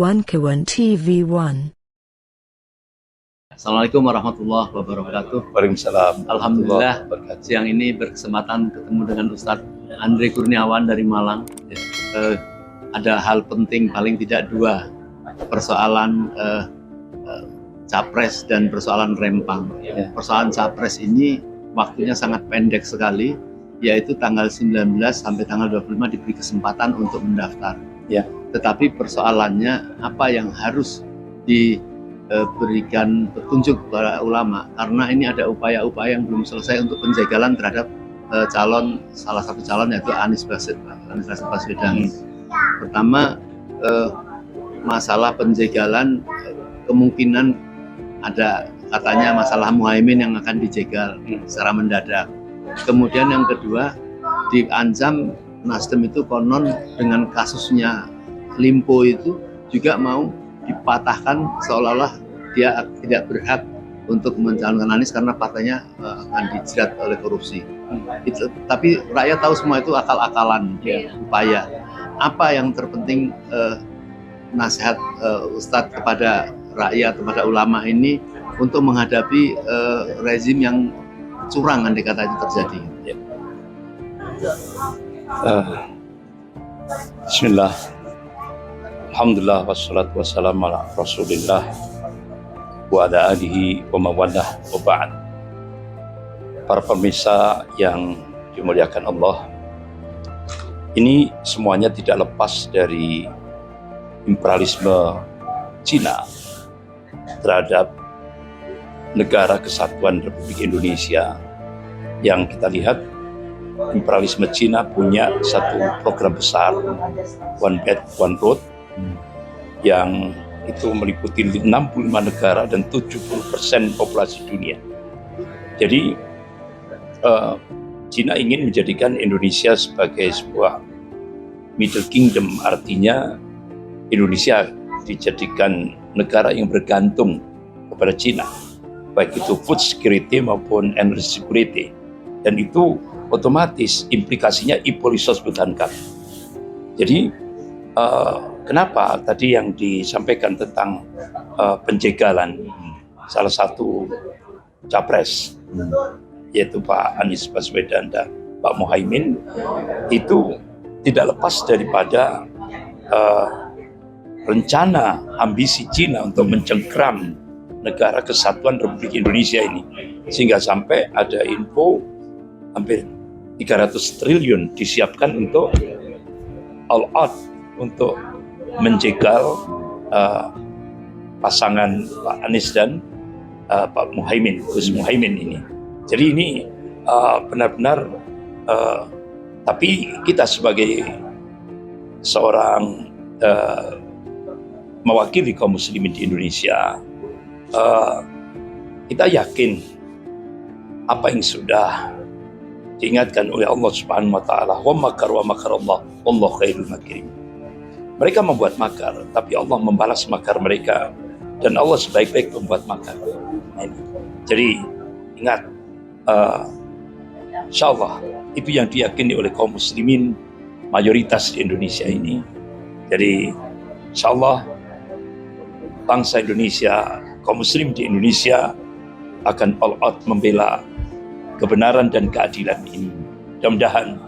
One Kawan TV1. Assalamualaikum warahmatullahi wabarakatuh. Waalaikumsalam. Alhamdulillah siang ini berkesempatan ketemu dengan Ustadz Andre Kurniawan dari Malang. Ada hal penting, paling tidak dua, persoalan capres dan persoalan Rempang. Persoalan capres ini waktunya sangat pendek sekali, yaitu tanggal 19 sampai tanggal 25 diberi kesempatan untuk mendaftar. Tetapi persoalannya apa yang harus diberikan petunjuk kepada ulama, karena ini ada upaya-upaya yang belum selesai untuk penjagalan terhadap salah satu calon, yaitu Anies Baswedan. Pertama, masalah penjagalan, kemungkinan ada katanya masalah Muhaimin yang akan dijegal secara mendadak. Kemudian yang kedua, diancam Nasdem itu konon dengan kasusnya Limpo itu juga mau dipatahkan, seolah-olah dia tidak berhak untuk mencalonkan Anies karena partainya akan dijerat oleh korupsi. Tapi rakyat tahu semua itu akal-akalan, upaya. Apa yang terpenting nasihat Ustadz kepada rakyat, kepada ulama ini untuk menghadapi rezim yang curang andai kata itu terjadi? Bismillah. Alhamdulillah wassalatu wassalamu ala Rasulillah wa ala alihi wa mawalah wa ba'd. Para pemirsa yang dimuliakan Allah, ini semuanya tidak lepas dari imperialisme Cina terhadap negara kesatuan Republik Indonesia. Yang kita lihat, imperialisme Cina punya satu program besar, One Belt One Road, yang itu meliputi 65 negara dan 70% populasi dunia. Jadi Cina ingin menjadikan Indonesia sebagai sebuah Middle Kingdom, artinya Indonesia dijadikan negara yang bergantung kepada Cina, baik itu food security maupun energy security, dan itu otomatis implikasinya ipolisos butankan. Jadi kenapa tadi yang disampaikan tentang penjagalan salah satu capres, yaitu Pak Anies Baswedan dan Pak Muhaimin, itu tidak lepas daripada rencana ambisi Cina untuk mencengkram negara kesatuan Republik Indonesia ini, sehingga sampai ada info hampir 300 triliun disiapkan untuk all out untuk menjegal pasangan Pak Anies dan Pak Muhaimin, Gus Muhaimin ini. Jadi ini benar-benar, tapi kita sebagai seorang mewakili kaum muslimin di Indonesia, kita yakin apa yang sudah diingatkan oleh Allah Subhanahu wa taala, wa makar wa makarallah wallahu khairul makirin. Mereka membuat makar, tapi Allah membalas makar mereka, dan Allah sebaik-baik membuat makar. Jadi ingat, insyaallah itu yang diyakini oleh kaum muslimin mayoritas di Indonesia ini. Jadi insyaallah bangsa Indonesia, kaum muslim di Indonesia akan all out membela kebenaran dan keadilan ini. Mudah-mudahan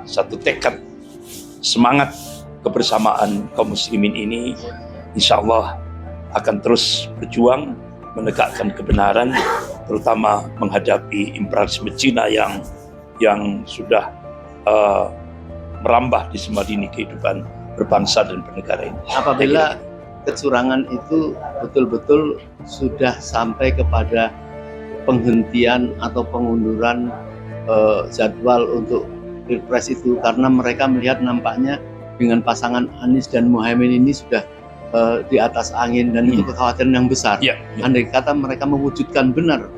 satu tekad, semangat kebersamaan kaum muslimin ini insyaallah akan terus berjuang menegakkan kebenaran, terutama menghadapi imperialisme Cina yang sudah merambah di semua lini kehidupan berbangsa dan bernegara ini. Apabila kecurangan itu betul-betul sudah sampai kepada penghentian atau pengunduran jadwal untuk Pilpres itu, karena mereka melihat nampaknya dengan pasangan Anies dan Muhaimin ini sudah di atas angin, dan itu kekhawatiran yang besar. Andai kata mereka mewujudkan benar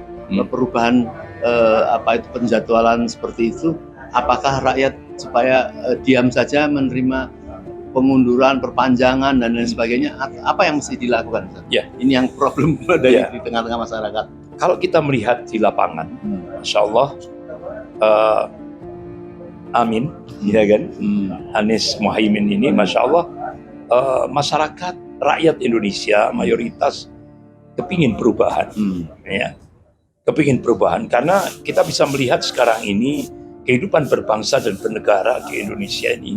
perubahan penjadwalan seperti itu, apakah rakyat supaya diam saja menerima pengunduran, perpanjangan dan lain sebagainya? Apa yang mesti dilakukan? Ini yang problem di tengah-tengah masyarakat. Kalau kita melihat di lapangan, Masya Allah, amin, ya kan? Anies Muhaimin ini, Masya Allah, masyarakat rakyat Indonesia mayoritas kepingin perubahan, ya, kepingin perubahan karena kita bisa melihat sekarang ini kehidupan berbangsa dan bernegara di Indonesia ini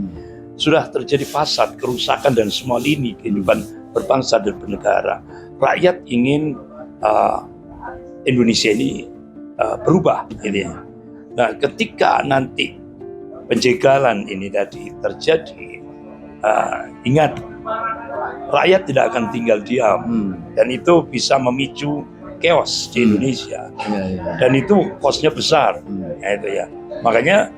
sudah terjadi fasad, kerusakan dan semua lini kehidupan berbangsa dan bernegara. Rakyat ingin Indonesia ini berubah, gitu ya. Nah, ketika nanti penjagalan ini tadi terjadi, ingat, rakyat tidak akan tinggal diam, dan itu bisa memicu chaos di Indonesia, dan itu kosnya besar, ya, itu ya. Makanya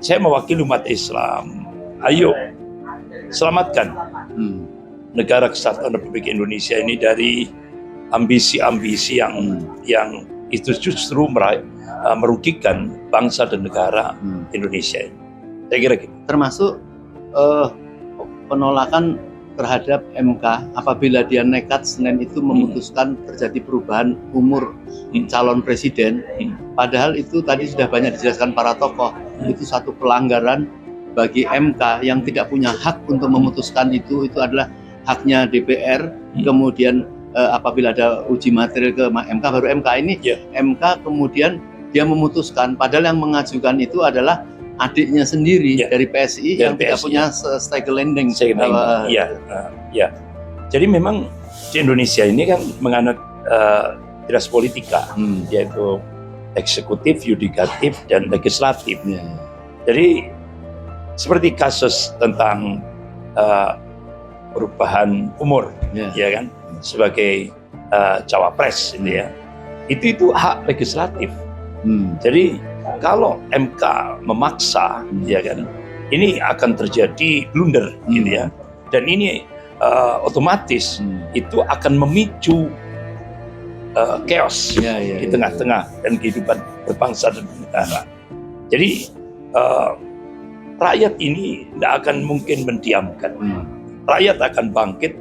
saya mewakili umat Islam, ayo selamatkan negara kesatuan Republik Indonesia ini dari ambisi-ambisi yang itu justru merugikan bangsa dan negara Indonesia ini. Saya kira gitu. Termasuk penolakan terhadap MK apabila dia nekat Senin itu memutuskan terjadi perubahan umur calon presiden, padahal itu tadi sudah banyak dijelaskan para tokoh, itu satu pelanggaran bagi MK yang tidak punya hak untuk memutuskan itu adalah haknya DPR. Kemudian apabila ada uji material ke MK, baru MK ini MK kemudian dia memutuskan, padahal yang mengajukan itu adalah adiknya sendiri dari PSI yang tidak punya stake landing. Ya. Jadi memang di Indonesia ini kan menganut tiras politika, yaitu eksekutif, yudikatif, dan legislatif. Jadi seperti kasus tentang perubahan umur, ya kan, sebagai cawapres, gitu ya. Itu hak legislatif. Jadi kalau MK memaksa, ya kan, ini akan terjadi blunder, gitu ya. Dan ini otomatis itu akan memicu chaos di tengah-tengah dan kehidupan berbangsa dan bernegara. Jadi rakyat ini tidak akan mungkin mendiamkan. Rakyat akan bangkit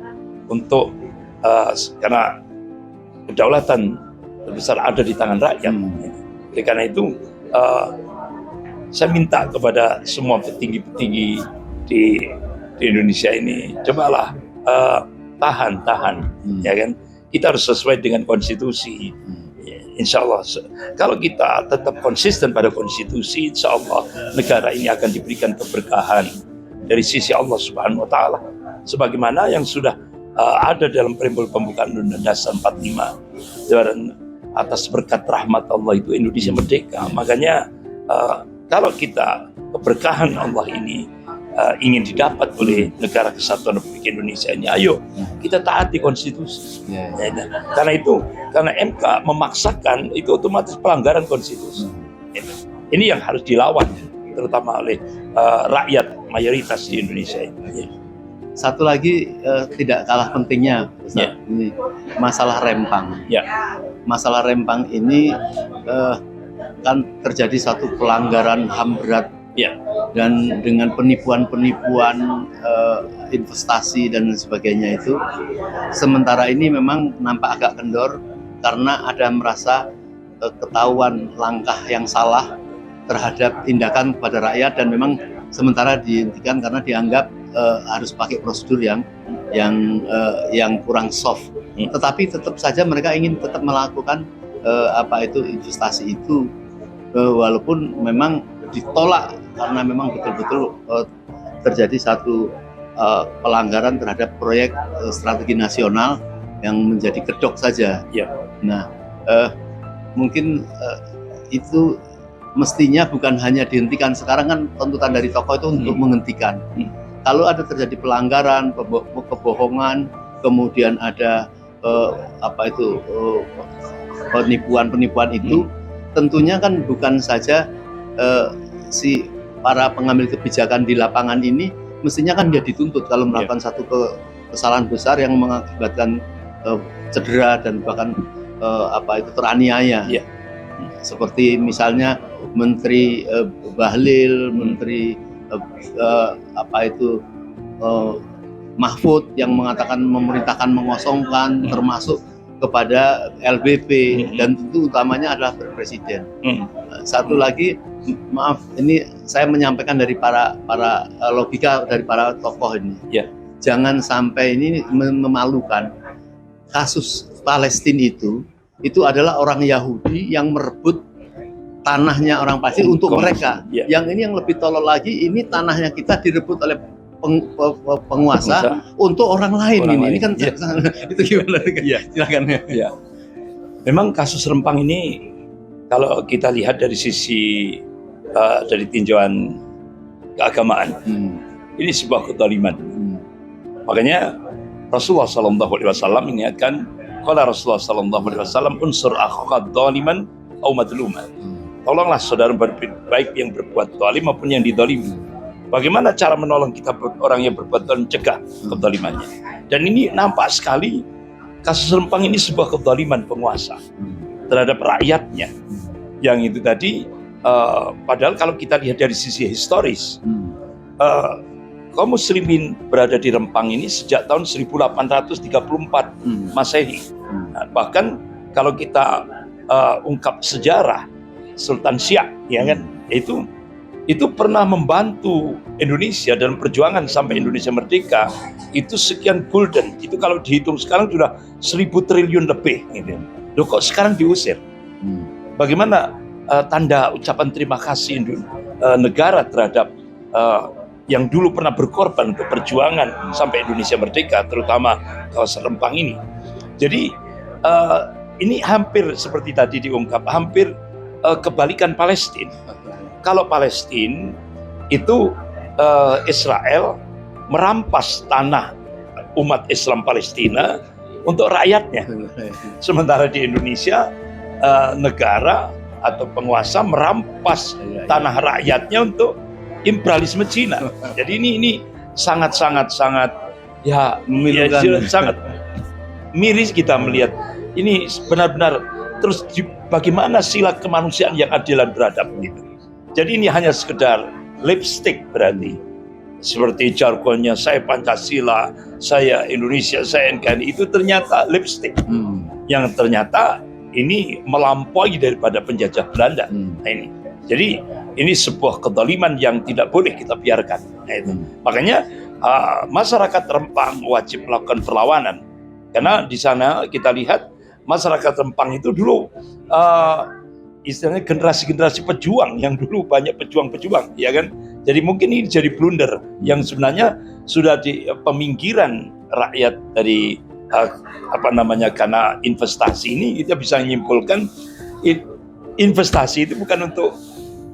untuk karena kedaulatan terbesar ada di tangan rakyat. Oleh karena itu saya minta kepada semua petinggi-petinggi di Indonesia ini, cobalah tahan, ya kan. Kita harus sesuai dengan konstitusi. Insya Allah, kalau kita tetap konsisten pada konstitusi, insya Allah negara ini akan diberikan keberkahan dari sisi Allah Subhanahu Wa Taala, sebagaimana yang sudah ada dalam preambul pembukaan Undang-Undang Dasar 45. Dan atas berkat rahmat Allah itu Indonesia merdeka. Makanya kalau kita keberkahan Allah ini ingin didapat oleh negara kesatuan Republik Indonesia ini, ayo kita taati konstitusi. Karena MK memaksakan, itu otomatis pelanggaran konstitusi. Ini yang harus dilawan, terutama oleh rakyat mayoritas di Indonesia ini. Satu lagi tidak kalah pentingnya, Ustaz, ini masalah Rempang. Masalah Rempang ini kan terjadi satu pelanggaran HAM berat, dan dengan penipuan-penipuan investasi dan sebagainya itu. Sementara ini memang nampak agak kendor karena ada merasa ketahuan langkah yang salah terhadap tindakan kepada rakyat, dan memang sementara dihentikan karena dianggap harus pakai prosedur yang kurang soft. Tetapi tetap saja mereka ingin tetap melakukan investasi itu, walaupun memang ditolak karena memang betul-betul terjadi satu pelanggaran terhadap proyek strategi nasional yang menjadi kedok saja. Nah, mungkin itu mestinya bukan hanya dihentikan. Sekarang kan tuntutan dari tokoh itu untuk menghentikan. Kalau ada terjadi pelanggaran, kebohongan, kemudian ada penipuan itu, tentunya kan bukan saja si para pengambil kebijakan di lapangan ini, mestinya kan dia dituntut kalau melakukan satu kesalahan besar yang mengakibatkan cedera dan bahkan teraniaya. Seperti misalnya Menteri Bahlil, Menteri Mahfud yang mengatakan memerintahkan mengosongkan, termasuk kepada LBP, dan tentu utamanya adalah Presiden. Satu lagi, maaf, ini saya menyampaikan dari para logika dari para tokoh ini. jangan sampai ini memalukan. Kasus Palestina itu adalah orang Yahudi yang merebut tanahnya orang Palestina untuk mereka. Yang ini yang lebih tolol lagi, ini tanahnya kita direbut oleh penguasa untuk orang lain. Ini kan itu gimana? Silakan. Memang kasus Rempang ini kalau kita lihat dari sisi dari tinjauan keagamaan, ini sebuah kezaliman. Makanya Rasulullah SAW mengingatkan, kalau Rasulullah SAW unsur akhaka dzaliman au madluman. Tolonglah saudara baik yang berbuat zalim maupun yang dizalimi. Bagaimana cara menolong kita orang yang berbuat zalim, cegah kezalimannya. Dan ini nampak sekali kasus Rempang ini sebuah kezaliman penguasa terhadap rakyatnya. Yang itu tadi padahal kalau kita lihat dari sisi historis, kaum muslimin berada di Rempang ini sejak tahun 1834 Masehi. Nah, bahkan kalau kita ungkap sejarah, Sultan Siak, ya kan, itu pernah membantu Indonesia dalam perjuangan sampai Indonesia merdeka. Itu sekian gulden, itu kalau dihitung sekarang sudah 1.000 triliun lebih. Gitu. Loh, kok sekarang diusir? Bagaimana tanda ucapan terima kasih negara terhadap yang dulu pernah berkorban untuk perjuangan sampai Indonesia merdeka, terutama kawasan Rempang ini. Jadi ini hampir seperti tadi diungkap, hampir kebalikan Palestina. Kalau Palestina itu Israel merampas tanah umat Islam Palestina untuk rakyatnya. Sementara di Indonesia negara atau penguasa merampas tanah rakyatnya untuk imperialisme Cina. Jadi ini sangat sangat miris kita melihat ini benar-benar. Terus bagaimana sila kemanusiaan yang adil dan beradab gitu. Jadi ini hanya sekedar lipstick berarti. Seperti jargonnya saya Pancasila, saya Indonesia, saya NKRI, itu ternyata lipstick. Yang ternyata ini melampaui daripada penjajah Belanda. Nah, ini. Jadi ini sebuah kezaliman yang tidak boleh kita biarkan. Nah, itu. Makanya masyarakat Rempang wajib melakukan perlawanan. Karena di sana kita lihat masyarakat Rempang itu dulu istilahnya generasi-generasi pejuang yang dulu banyak pejuang-pejuang, ya kan? Jadi mungkin ini jadi blunder yang sebenarnya sudah di peminggiran rakyat dari karena investasi ini kita bisa menyimpulkan investasi itu bukan untuk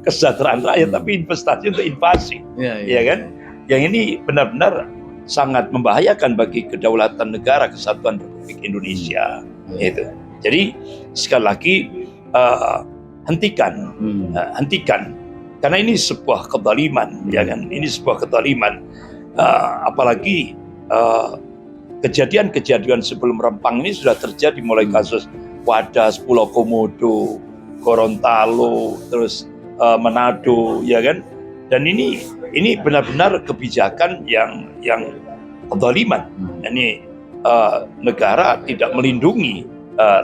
kesejahteraan rakyat tapi investasi untuk invasi, ya kan? Yang ini benar-benar sangat membahayakan bagi kedaulatan negara, kesatuan Republik Indonesia. Itu. Jadi sekali lagi hentikan, karena ini sebuah kezaliman, ya kan? Ini sebuah kezaliman, apalagi kejadian-kejadian sebelum Rempang ini sudah terjadi mulai kasus Wadas, Pulau Komodo, Gorontalo, terus Manado, ya kan? Dan ini benar-benar kebijakan yang kezaliman. Ini negara tidak melindungi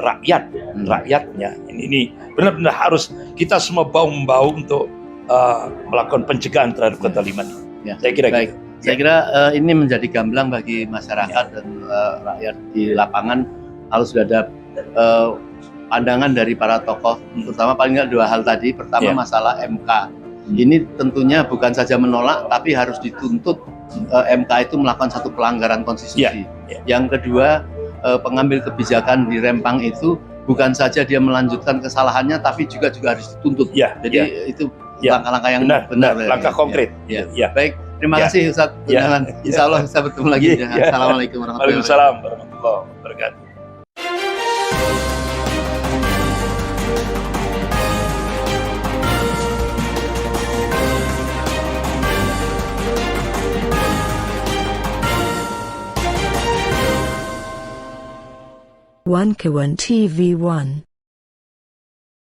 rakyatnya. Ini benar-benar harus kita semua bahu-membahu untuk melakukan pencegahan terhadap kezaliman. Saya kira baik. Saya kira ini menjadi gamblang bagi masyarakat dan rakyat di lapangan. Kalau sudah ada pandangan dari para tokoh, terutama paling nggak dua hal tadi. Pertama masalah MK. Ini tentunya bukan saja menolak, tapi harus dituntut MK itu melakukan satu pelanggaran konstitusi. Yang kedua, pengambil kebijakan di Rempang itu bukan saja dia melanjutkan kesalahannya, tapi juga harus dituntut. Jadi itu langkah-langkah yang benar, langkah konkret. Baik, terima kasih Ustaz. Insya Allah kita bertemu lagi. Assalamualaikum warahmatullahi wabarakatuh. One Kawan TV 1